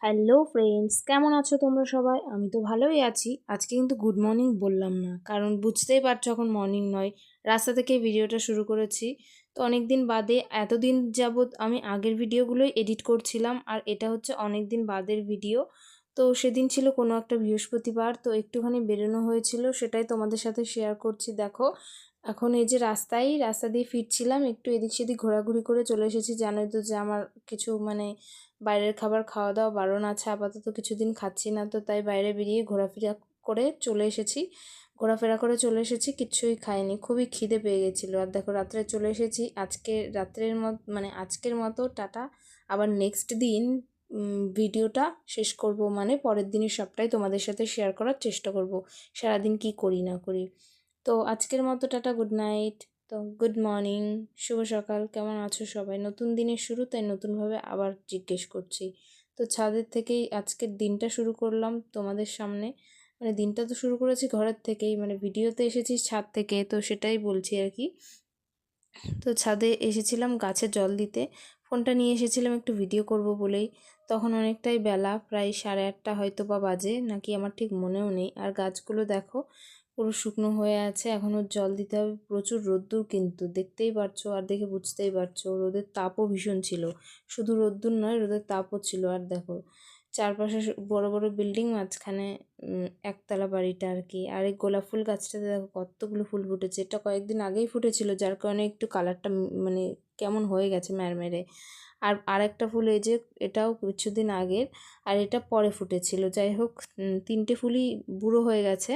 Hello friends, কেমন আছো তোমরা সবাই? আমি তো ভালোই আছি। আজকে কিন্তু গুড মর্নিং বললাম না, কারণ বুঝতেই পারছো এখন মর্নিং নয়। রাস্তা থেকে ভিডিওটা শুরু করেছি। তো অনেক দিন বাদে, এতদিন যাবৎ আমি আগের ভিডিওগুলোই এডিট করছিলাম, আর এটা হচ্ছে অনেক দিন বাদের ভিডিও। তো সেদিন ছিল কোনো একটা বৃহস্পতিবার, তো একটুখানি বেরোনো হয়েছিল, সেটাই তোমাদের সাথে শেয়ার করছি। দেখো, এখন এই যে রাস্তা দিয়ে ফিরছিলাম, একটু এদিক সেদিক ঘোরাঘুরি করে চলে এসেছি। জানোই তো যে আমার কিছু বাইরের খাবার খাওয়া দাওয়া বারণ আছে, আপাতত কিছুদিন খাচ্ছি না, তো তাই বাইরে বেরিয়ে ঘোরাফেরা করে চলে এসেছি। কিচ্ছুই খাইনি, খুবই খিদে পেয়ে গেছিলো। আর দেখো রাত্রে চলে এসেছি। আজকে রাত্রের আজকের মতো টাটা। আবার নেক্সট দিন ভিডিওটা শেষ করব, পরের দিনের সবটাই তোমাদের সাথে শেয়ার করার চেষ্টা করব, সারাদিন কি করি না করি। তো আজকের মতো টাটা, গুড নাইট। তো গুড মর্নিং, শুভ সকাল, কেমন আছো সবাই? নতুন দিনের শুরু, তাই নতুনভাবে আবার জিজ্ঞেস করছি। তো ছাদের থেকেই আজকের দিনটা শুরু করলাম তোমাদের সামনে। দিনটা তো শুরু করেছি ঘরের থেকেই, ভিডিওতে এসেছি ছাদ থেকে, তো সেটাই বলছি আর কি। তো ছাদে এসেছিলাম গাছে জল দিতে। ফোনটা নিয়ে এসেছিলাম একটু ভিডিও করব বলেই। তখন অনেকটাই বেলা, প্রায় 8:30 হয়তো বা বাজে নাকি, আমার ঠিক মনেও নেই। আর গাছগুলো দেখো পুরো শুকনো হয়ে আছে, এখনও জল দিতে হবে। প্রচুর রোদ্দুর, কিন্তু দেখতেই পারছো, আর দেখে বুঝতেই পারছো রোদের তাপও ভীষণ ছিল। শুধু রোদ্দুর নয়, রোদের তাপও ছিল। আর দেখো চারপাশে বড় বড় বিল্ডিং, মাঝখানে একতলা বাড়িটা আর কি। আর এই গোলাপ ফুল গাছটাতে দেখো কতগুলো ফুল ফুটেছে। এটা কয়েকদিন আগেই ফুটেছিল, যার কারণে একটু কালারটা কেমন হয়ে গেছে ম্যারমেরে। আর আরেকটা ফুল এই যে, এটাও কিছুদিন আগের, আর এটা পরে ফুটেছিল। যাই হোক, তিনটে ফুলই বুড়ো হয়ে গেছে।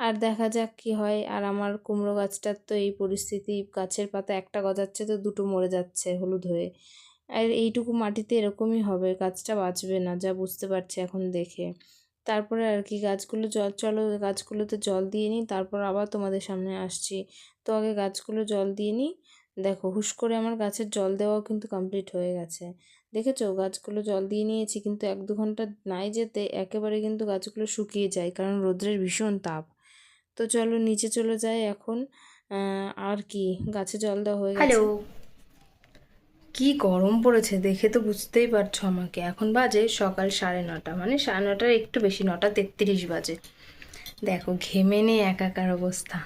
আর দেখা যাক কি হয়। আর আমার কুমড়ো গাছটার তো এই পরিস্থিতি, গাছের পাতা একটা গজাচ্ছে তো দুটো মরে যাচ্ছে হলুদ হয়ে। আর এইটুকু মাটিতে এরকমই হবে, গাছটা বাঁচবে না, যা বুঝতে পারছি এখন দেখে। তারপরে আর কি, গাছগুলোতে জল দিয়ে নিই, তারপর আবার তোমাদের সামনে আসছি। তো আগে গাছগুলো জল দিয়ে নিই। দেখো হুশ করে আমার গাছের জল দেওয়াও কিন্তু কমপ্লিট হয়ে গেছে। দেখেছো, গাছগুলো জল দিয়ে নিয়েছি, কিন্তু 1-2 ঘন্টা নাই যেতে একেবারে কিন্তু গাছগুলো শুকিয়ে যায়, কারণ রোদ্রের ভীষণ তাপ। তো চলো নিচে চলে যাই এখন। আর কি, গাছে জল দেওয়া হয়ে হ্যালো। গেছে। কি গরম পড়েছে দেখে তো বুঝতেই পারছো আমাকে। এখন বাজে সকাল 9:30, 9:30 একটু বেশি, 9:33 বাজে। দেখো ঘেমে নিয়ে একাকার অবস্থা।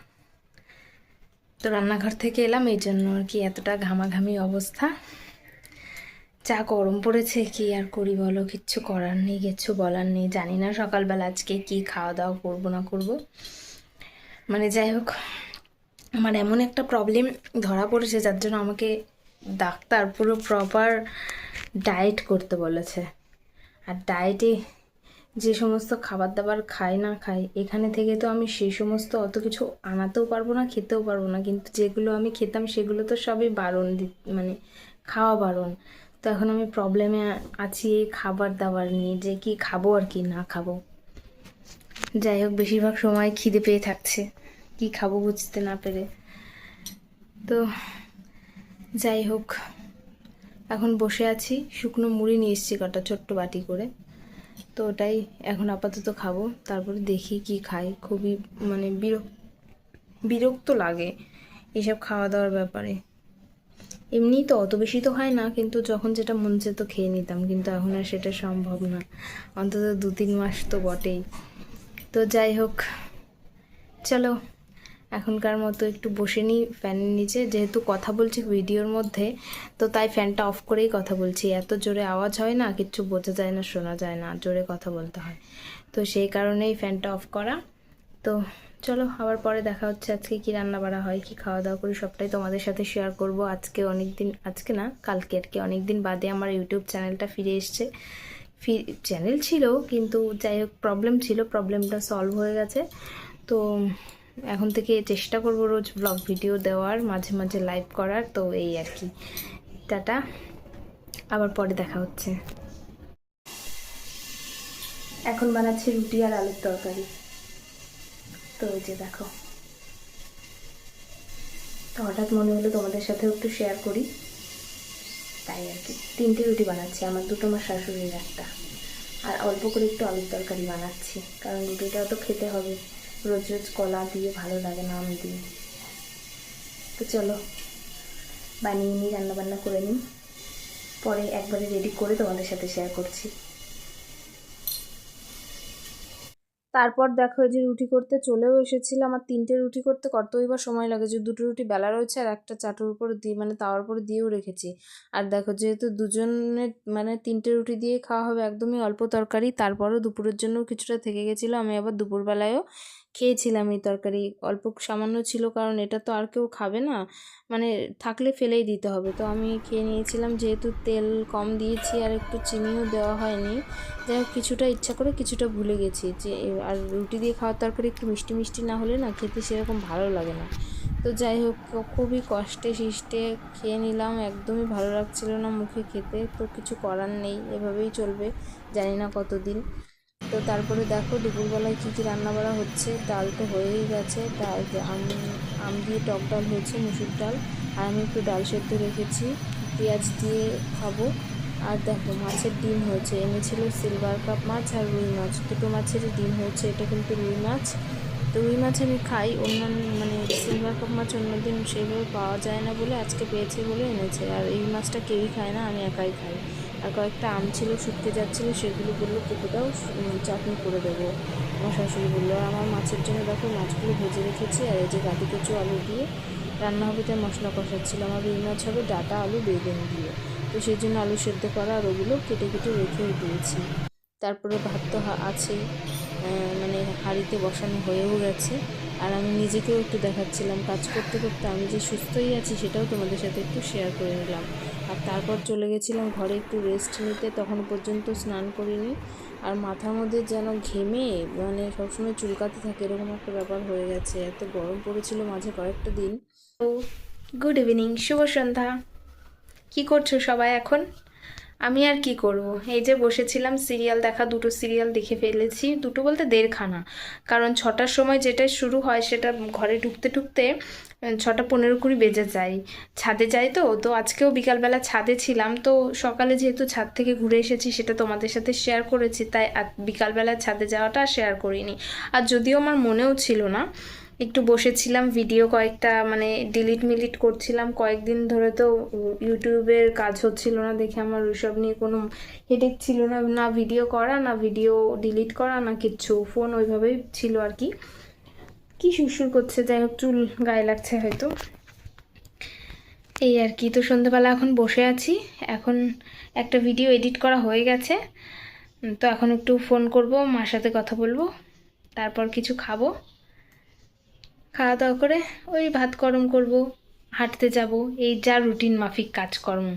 তো রান্নাঘর থেকে এলাম, এই জন্য আর কি এতটা ঘামাঘামি অবস্থা। যা গরম পড়েছে, কি আর করি বলো, কিচ্ছু করার নেই, কিচ্ছু বলার নেই। জানি না সকালবেলা আজকে কি খাওয়া দাওয়া করবো না করবো। যাই হোক, আমার এমন একটা প্রবলেম ধরা পড়েছে, যার জন্য আমাকে ডাক্তার পুরো প্রপার ডায়েট করতে বলেছে। আর ডায়েটে যে সমস্ত খাবার দাবার খাই না খাই, এখানে থেকে তো আমি সেই সমস্ত অত কিছু আনাতেও পারবো না, খেতেও পারবো না। কিন্তু যেগুলো আমি খেতাম সেগুলো তো সবই বারণ, খাওয়া বারণ। তো এখন আমি প্রবলেমে আছি এই খাবার দাবার নিয়ে, যে কি খাবো আর কি না খাবো। যাই হোক, বেশিরভাগ সময় খিদে পেয়ে থাকছে, কি খাবো বুঝতে না পেরে। তো যাই হোক, এখন বসে আছি, শুকনো মুড়ি নিয়ে এসেছি কটা ছোট্ট বাটি করে। তো ওটাই এখন আপাতত খাবো, তারপরে দেখি কি খাই। খুবই বিরক্ত লাগে এসব খাওয়া দাওয়ার ব্যাপারে। এমনিই তো অত বেশি তো হয় না, কিন্তু যখন যেটা মন চেয়ে তো খেয়ে নিতাম, কিন্তু এখন আর সেটা সম্ভব না, অন্তত 2-3 মাস তো বটেই। তো যাই হোক, চলো এখনকার মতো একটু বসে নিই ফ্যানের নিচে। যেহেতু কথা বলছি ভিডিওর মধ্যে, তো তাই ফ্যানটা অফ করেই কথা বলছি। এত জোরে আওয়াজ হয় না, কিচ্ছু বোঝা যায় না, শোনা যায় না, জোরে কথা বলতে হয়। তো সেই কারণেই ফ্যানটা অফ করা। তো চলো আবার পরে দেখা হচ্ছে। আজকে কি রান্না বাড়া হয়, কি খাওয়া দাওয়া করি, সবটাই তোমাদের সাথে শেয়ার করব। আজকে না কালকে আর কি, অনেকদিন বাদে আমার ইউটিউব চ্যানেলটা ফিরে এসছে। চ্যানেল ছিল, কিন্তু যাই হোক প্রবলেম ছিল, প্রবলেমটা সলভ হয়ে গেছে। তো এখন থেকে চেষ্টা করব রোজ ব্লগ ভিডিও দেওয়ার, মাঝে মাঝে লাইভ করার। তো এই আর কি, টাটা, আবার পরে দেখা হচ্ছে। এখন বানাচ্ছি রুটি আর আলুর তরকারি। তো ওই যে দেখো, তো হঠাৎ মনে হলো তোমাদের সাথেও একটু শেয়ার করি, তাই আর কি। 3টে রুটি বানাচ্ছি, আমার দুটো, আমার শাশুড়ির একটা। আর অল্প করে একটু আলুর তরকারি বানাচ্ছি, কারণ রুটিটাও তো খেতে হবে। রোজ রোজ কলা দিয়ে ভালো লাগে না, আম দিয়ে। তো চলো বানিয়ে নিই, রান্নাবান্না করে নিই, পরে একবারে রেডি করে তোমাদের সাথে শেয়ার করছি। তারপর দেখো এই যে রুটি করতে চলেও এসেছিলাম। আমার 3টে রুটি করতে কতই বা সময় লাগে, যে 2টো রুটি বেলা রয়েছে আর একটা চাটুর উপর দিয়ে মানে তাওয়ার উপর দিয়েও রেখেছি। আর দেখো যেহেতু দুজনের মানে 3টে রুটি দিয়ে খাওয়া হবে, একদমই অল্প তরকারি, তারপরও দুপুরের জন্য কিছুটা থেকে গেছিলো। আমি আবার দুপুরবেলায়ও খেয়েছিলাম এই তরকারি, অল্প সামান্য ছিল, কারণ এটা তো আর কেউ খাবে না, মানে থাকলে ফেলেই দিতে হবে। তো আমি খেয়ে নিয়েছিলাম, যেহেতু তেল কম দিয়েছি আর একটু চিনিও দেওয়া হয়নি। যাই হোক কিছুটা ইচ্ছা করে কিছুটা ভুলে গেছি, যে আর রুটি দিয়ে খাওয়ার তরকারি একটু মিষ্টি মিষ্টি না হলে না খেতে সেরকম ভালো লাগে না। তো যাই হোক খুবই কষ্টে সৃষ্টে খেয়ে নিলাম, একদমই ভালো লাগছিল না মুখে খেতে। তো কিছু করার নেই, এভাবেই চলবে জানি না কতদিন। তো তারপরে দেখো দুপুরবেলায় কী কী রান্না বাড়া হচ্ছে। ডাল তো হয়েই গেছে, ডাল আম দিয়ে টক ডাল হয়েছে, মুসুর ডাল, আর আমি একটু ডাল সেদ্ধ রেখেছি, পেঁয়াজ দিয়ে খাবো। আর দেখো মাছের ডিম হয়েছে, এনেছিল সিলভার কাপ মাছ আর রুই মাছ, দুটো মাছেরই ডিম হয়েছে। এটা কিন্তু রুই মাছ, তো রুই মাছ আমি খাই, অন্যান্য মানে সিলভার কাপ মাছ অন্যদিন সেইভাবে পাওয়া যায় না বলে আজকে পেয়েছে বলে এনেছে। আর এই মাছটা কেউই খায় না, আমি একাই খাই। আর কয়েকটা আম ছিল শুকিয়ে যাচ্ছিলো, সেগুলো বললো কেটে দাও, চাটনি করে দেবো, আমার শাশুড়ি বললো। আর আমার মাছের জন্য দেখো মাছগুলো ভেজে রেখেছি, আর এই যে গাটি কচু আলু দিয়ে রান্না হবে, তাই মশলা কষাচ্ছিল। আমার রুই মাছ হবে ডাঁটা আলু বেগুন দিয়ে, তো সেই জন্য আলু সেদ্ধ করা আর ওগুলো কেটে কেটে রেখেও দিয়েছি। তারপরে ভাত তো আছেই, মানে হাঁড়িতে বসানো হয়েও গেছে। আর আমি নিজেকেও একটু দেখাচ্ছিলাম, কাজ করতে করতে আমি যে সুস্থই আছি সেটাও তোমাদের সাথে একটু শেয়ার করে নিলাম। আর তারপর চলে গেছিলাম ঘরে একটু রেস্ট নিতে, তখন পর্যন্ত স্নান করিনি। আর মাথার মধ্যে যেন ঘেমে মানে সবসময় চুলকাতে থাকে, এরকম একটা ব্যাপার হয়ে গেছে, এত গরম পড়েছিল মাঝে কয়েকটা দিন। তো গুড ইভিনিং, শুভ সন্ধ্যা। কি করছো সবাই এখন? আমি আর কি করব, এই যে বসেছিলাম সিরিয়াল দেখা, 2টো সিরিয়াল দেখে ফেলেছি, 2টো বলতে 1.5খানা, কারণ 6টার সময় যেটা শুরু হয় সেটা ঘরে ঢুকতে ঢুকতে 6:15-20 বেজে যায়। ছাদে যাই, তো আজকেও বিকালবেলা ছাদে ছিলাম, তো সকালে যেহেতু ছাদ থেকে ঘুরে এসেছি সেটা তোমাদের সাথে শেয়ার করেছি, তাই বিকালবেলা ছাদে যাওয়াটা শেয়ার করিনি। আর যদিও আমার মনেও ছিল না, একটু বসেছিলাম ভিডিও কয়েকটা মানে ডিলিট মিলিট করছিলাম, কয়েকদিন ধরে তো ইউটিউবের কাজ হচ্ছিল না দেখে আমার ওইসব নিয়ে কোনো হেডেক ছিল না, না ভিডিও করা, না ভিডিও ডিলিট করা, না কিচ্ছু, ফোন ওইভাবেই ছিল আর কি। কি সুরসুর করছে, যাই হোক চুল গায়ে লাগছে হয়তো, এই আর কি। তো সন্ধ্যেবেলা এখন বসে আছি, এখন একটা ভিডিও এডিট করা হয়ে গেছে, তো এখন একটু ফোন করব, মার সাথে কথা বলবো, তারপর কিছু খাবো, খাওয়া দাওয়া করে ওই ভাত গরম করব, হাঁটতে যাব, এই যা রুটিন মাফিক কাজকর্ম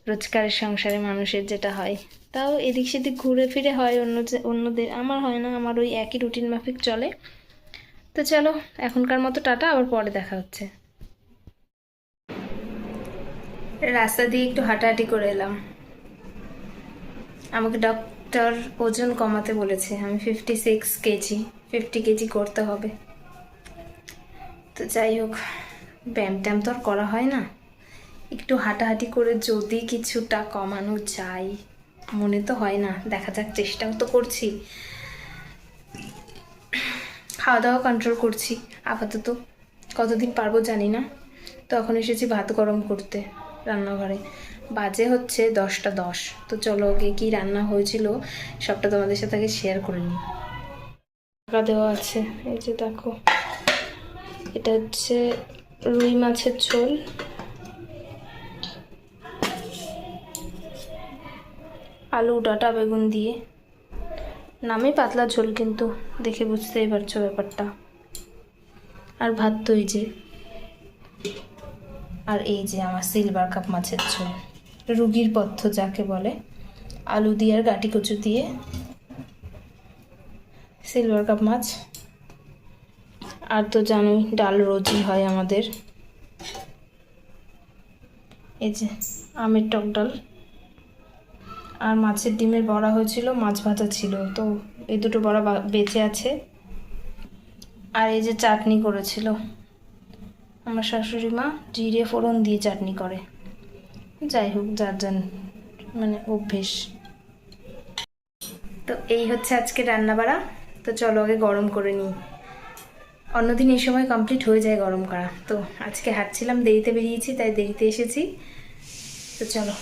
রোজকারের সংসারে মানুষের যেটা হয়। তাও এদিক সেদিক ঘুরে ফিরে হয়, অন্যদের, আমার হয় না, আমার ওই একই রুটিন মাফিক চলে। তো চলো এখনকার মতো টাটা, আবার পরে দেখা হচ্ছে। রাস্তা দিয়ে একটু হাঁটাহাঁটি করে এলাম, আমাকে ডক্টর ওজন কমাতে বলেছে, আমি 56 কেজি, 50 কেজি করতে হবে। তো যাই হোক ব্যায়াম ট্যায়াম তো আর করা হয় না, একটু হাঁটাহাঁটি করে যদি কিছুটা কমানো যায়, মনে তো হয় না, দেখা যাক, চেষ্টাও তো করছি। খাওয়া দাওয়া কন্ট্রোল করছি আপাতত, কতদিন পারবো জানি না। তো এখন এসেছি ভাত গরম করতে রান্নাঘরে, বাজে হচ্ছে 10টা 10। তো চলো আগে কী রান্না হয়েছিল সবটা তোমাদের সাথে আগে শেয়ার করে নিই। টাকা দেওয়া আছে, এই যে দেখো, এটা হচ্ছে রুই মাছের ঝোল, আলু ডাঁটা বেগুন দিয়ে, নামে পাতলা ঝোল কিন্তু দেখে বুঝতেই পারছো ব্যাপারটা। আর ভাত তো এই যে, আর এই যে আমার সিলভার কাপ মাছের ঝোল, রুগীর পথ্য যাকে বলে, আলু দিয়ে আর গাটি কচু দিয়ে সিলভার কাপ মাছ। আর তো জানোই ডাল রোজই হয় আমাদের, এই যে আমের টক ডাল, আর মাছের ডিমের বড়া হয়েছিল, মাছ ভাজা ছিল, তো এই 2টো বড়া বেঁচে আছে। আর এই যে চাটনি করেছিল আমার শাশুড়ি মা, জিরে ফোড়ন দিয়ে চাটনি করে, যাই হোক যার যান মানে অভ্যেস। তো এই হচ্ছে আজকে রান্না বাড়া। তো চলো আগে গরম করে নিই, অন্যদিন এই সময় কমপ্লিট হয়ে যায় গরম করা, তো আজকে হাঁটছিলাম, দেরিতে বেরিয়েছি তাই দেরিতে এসেছি। তো চলো।